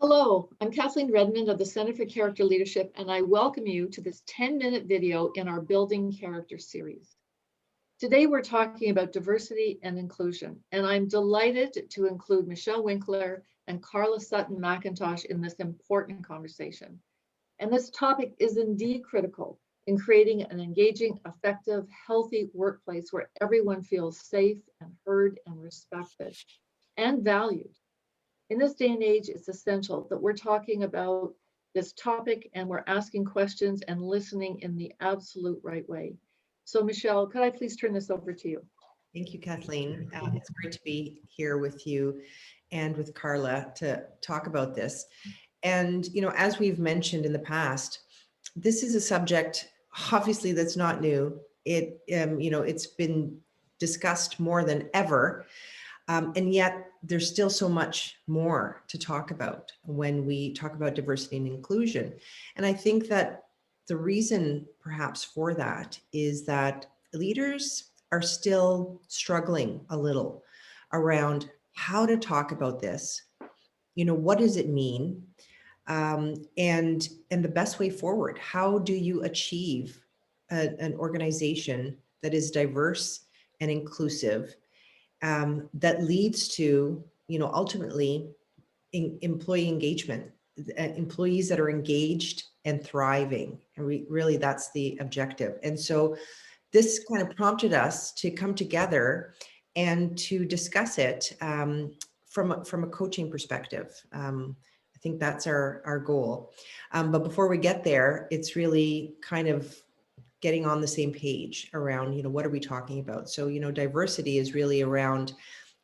Hello, I'm Kathleen Redmond of the Center for Character Leadership, and I welcome you to this 10-minute video in our Building Character series. Today, we're talking about diversity and inclusion, and I'm delighted to include Michelle Winklaar and Carla Sutton-McIntosh in this important conversation. And this topic is indeed critical in creating an engaging, effective, healthy workplace where everyone feels safe and heard and respected and valued. In this day and age, it's essential that we're talking about this topic and we're asking questions and listening in the absolute right way. So Michelle, could I please turn this over to you? Thank you, Kathleen. It's great to be here with you and with Carla to talk about this. And, as we've mentioned in the past, this is a subject, obviously, that's not new. It's been discussed more than ever. And yet there's still so much more to talk about when we talk about diversity and inclusion. And I think that the reason perhaps for that is that leaders are still struggling a little around how to talk about this. What does it mean? And the best way forward. How do you achieve an organization that is diverse and inclusive, that leads to, ultimately employee engagement, employees that are engaged and thriving. And really, that's the objective. And so this kind of prompted us to come together and to discuss it from a coaching perspective. I think that's our goal. But before we get there, it's really kind of getting on the same page around, what are we talking about? So, diversity is really around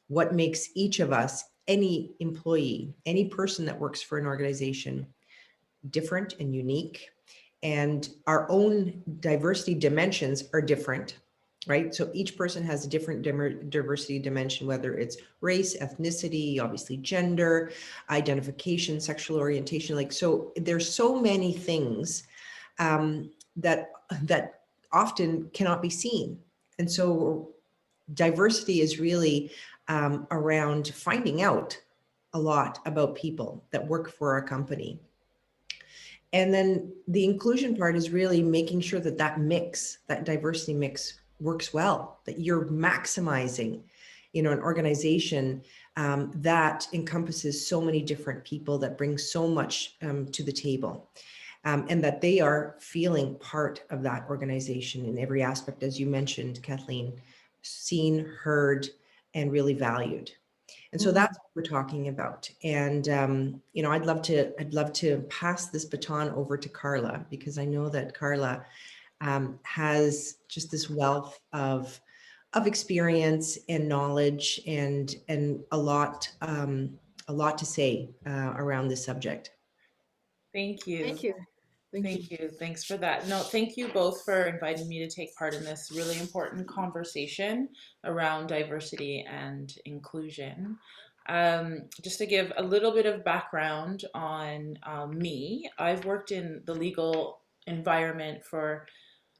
what makes each of us, any employee, any person that works for an organization, different and unique. And our own diversity dimensions are different, right? So each person has a different diversity dimension, whether it's race, ethnicity, obviously gender, identification, sexual orientation. So there's so many things that often cannot be seen. And so diversity is really around finding out a lot about people that work for our company. And then the inclusion part is really making sure that that diversity mix works well, that you're maximizing, an organization that encompasses so many different people, that bring so much to the table. And that they are feeling part of that organization in every aspect, as you mentioned, Kathleen, seen, heard, and really valued. And so that's what we're talking about. And I'd love to pass this baton over to Carla, because I know that Carla has just this wealth of experience and knowledge and a lot to say around this subject. Thank you. Thank you. Thank you. Thanks for that. No, thank you both for inviting me to take part in this really important conversation around diversity and inclusion. Just to give a little bit of background on me, I've worked in the legal environment for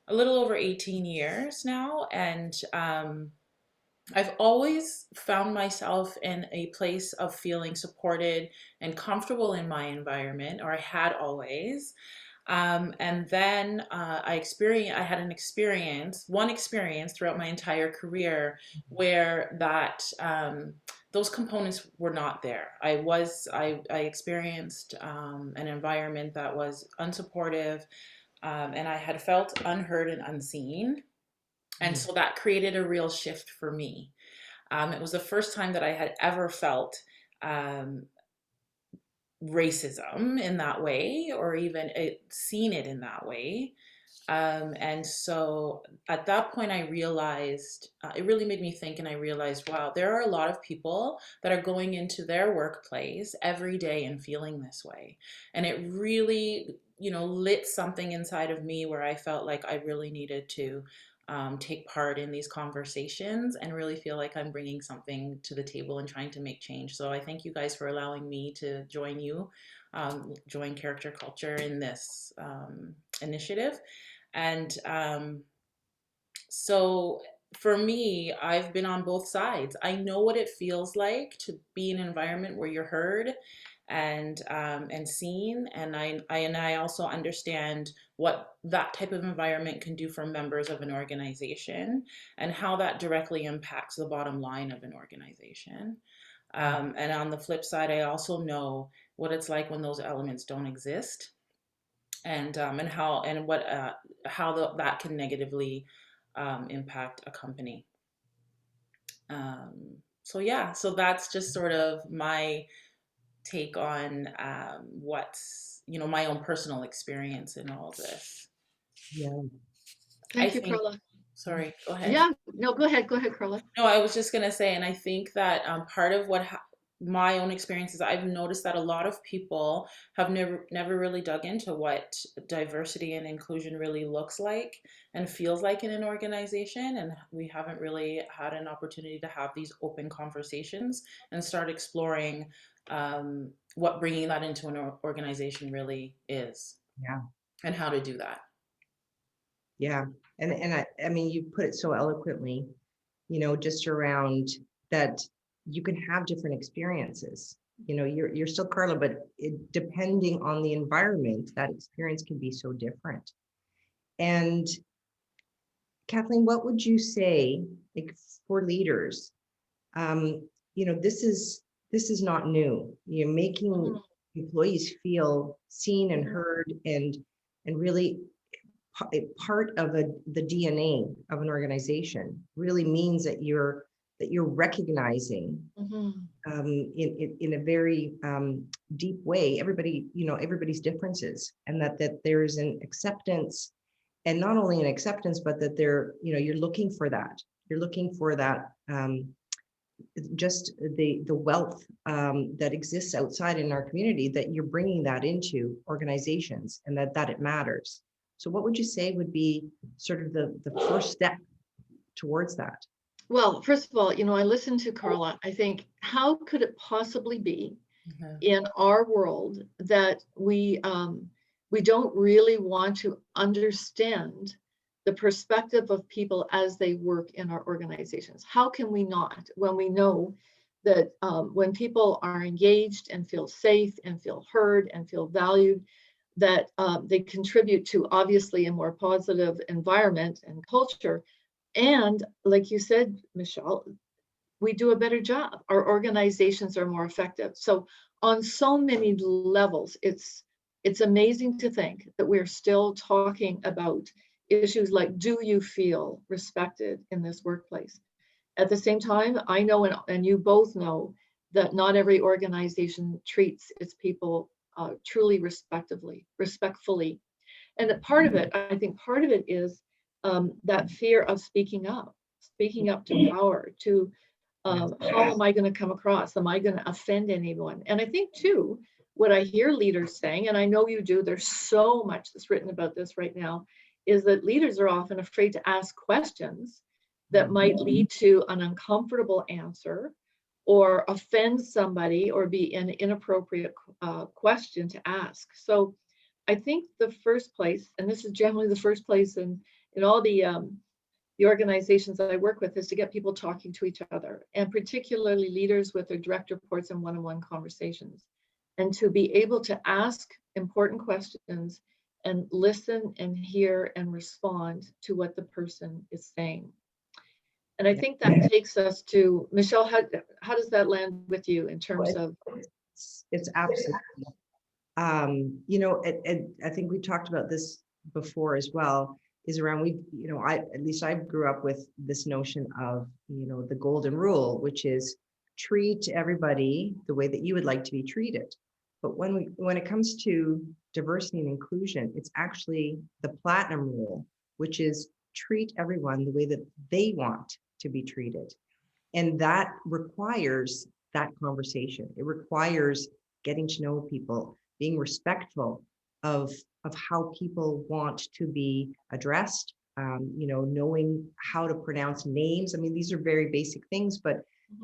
a little over 18 years now, and I've always found myself in a place of feeling supported and comfortable in my environment, or I had always. And then I had one experience throughout my entire career where those components were not there. I experienced an environment that was unsupportive, and I had felt unheard and unseen. And so that created a real shift for me. It was the first time that I had ever felt racism in that way, or even seen it in that way. And so at that point, I realized, it really made me think, and I realized, wow, there are a lot of people that are going into their workplace every day and feeling this way. And it really, lit something inside of me where I felt like I really needed to take part in these conversations and really feel like I'm bringing something to the table and trying to make change. So I thank you guys for allowing me to join Character Culture in this initiative. And so for me, I've been on both sides. I know what it feels like to be in an environment where you're heard and seen. And I also understand what that type of environment can do for members of an organization and how that directly impacts the bottom line of an organization. And on the flip side, I also know what it's like when those elements don't exist, and how that can negatively impact a company. So yeah, so that's just sort of my take on what's, my own personal experience in all this. Yeah. I Thank you, think, Carla. sorry, go ahead. Yeah, no, go ahead, Carla. No, I was just going to say, and I think that part of my own experiences, I've noticed that a lot of people have never really dug into what diversity and inclusion really looks like and feels like in an organization. And we haven't really had an opportunity to have these open conversations and start exploring what bringing that into an organization really is. Yeah. And how to do that. Yeah. And I mean, you put it so eloquently, just around that you can have different experiences. You're still Carla, but depending on the environment, that experience can be so different. And Kathleen, what would you say, like, for leaders? This is not new. You're making employees feel seen and heard and really part of the DNA of an organization really means that you're recognizing in a very deep way everybody's differences, and that there's an acceptance, and not only an acceptance, but that you're looking for that. You're looking for that just the wealth that exists outside in our community, that you're bringing that into organizations, and that it matters. So what would you say would be sort of the first step towards that? Well, first of all, I listened to Carla. I think, how could it possibly be in our world that we don't really want to understand the perspective of people as they work in our organizations? How can we not, when we know that when people are engaged and feel safe and feel heard and feel valued, that they contribute to, obviously, a more positive environment and culture. And like you said, Michelle, we do a better job. Our organizations are more effective. So on so many levels, it's amazing to think that we're still talking about issues like, do you feel respected in this workplace? At the same time, I know, and you both know, that not every organization treats its people truly respectfully. And that part of it, I think part of it is that fear of speaking up to power, to how am I going to come across? Am I going to offend anyone? And I think too, what I hear leaders saying, and I know you do, there's so much that's written about this right now, is that leaders are often afraid to ask questions that might lead to an uncomfortable answer or offend somebody or be an inappropriate question to ask. So I think the first place, and this is generally the first place in all the organizations that I work with, is to get people talking to each other, and particularly leaders with their direct reports in one-on-one conversations, and to be able to ask important questions and listen and hear and respond to what the person is saying. And I think that takes us to, Michelle, how does that land with you in terms of? It's absolutely, I think we talked about this before as well, is around, I grew up with this notion of, the golden rule, which is treat everybody the way that you would like to be treated. But when it comes to diversity and inclusion, it's actually the platinum rule, which is treat everyone the way that they want to be treated. And that requires that conversation. It requires getting to know people, being respectful of how people want to be addressed, knowing how to pronounce names. I mean, these are very basic things, but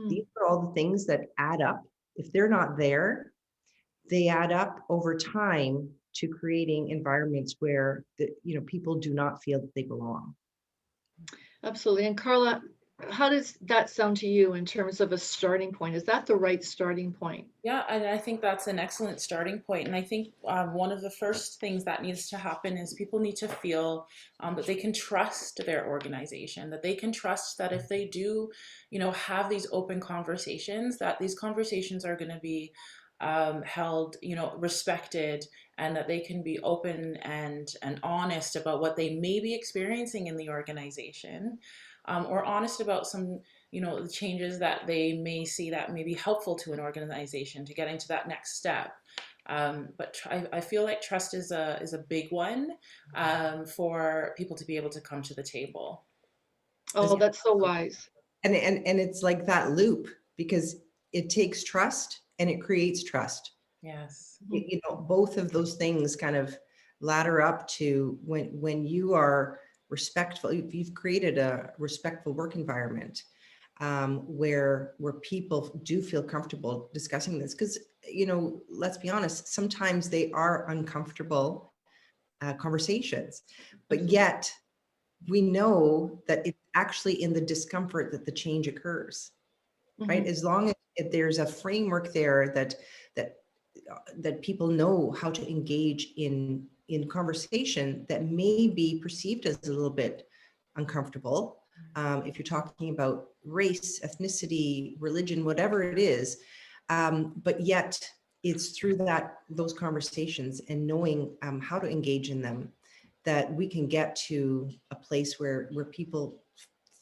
these are all the things that add up. If they're not there, they add up over time to creating environments where people do not feel that they belong. Absolutely. And Carla, how does that sound to you in terms of a starting point? Is that the right starting point? Yeah, and I think that's an excellent starting point. And I think one of the first things that needs to happen is people need to feel that they can trust their organization, that they can trust that if they do, have these open conversations, that these conversations are going to be held, respected, and that they can be open and honest about what they may be experiencing in the organization, or honest about some the changes that they may see that may be helpful to an organization to getting to that next step. But I feel like trust is a big one for people to be able to come to the table. Oh, that's so wise. And it's like that loop, because it takes trust and it creates trust. Yes. Both of those things kind of ladder up to when you are respectful. You've created a respectful work environment where people do feel comfortable discussing this, because let's be honest, sometimes they are uncomfortable conversations, but yet we know that it's actually in the discomfort that the change occurs, right? As long as there's a framework there that people know how to engage in conversation that may be perceived as a little bit uncomfortable. If you're talking about race, ethnicity, religion, whatever it is, but yet it's through those conversations and knowing how to engage in them that we can get to a place where people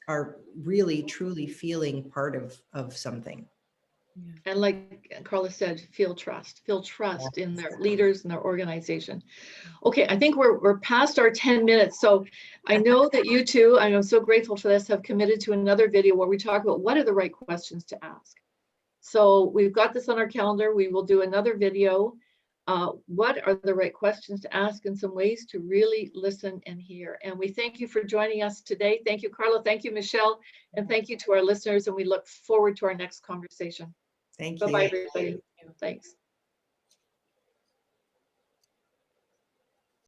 are really truly feeling part of something. And like Carla said, feel trust in their leaders and their organization. Okay, I think we're past our 10 minutes. So I know that you two, and I'm so grateful for this, have committed to another video where we talk about what are the right questions to ask. So we've got this on our calendar. We will do another video. What are the right questions to ask and some ways to really listen and hear. And we thank you for joining us today. Thank you, Carla. Thank you, Michelle. And thank you to our listeners. And we look forward to our next conversation. Thank you. Bye-bye, everybody. Thanks.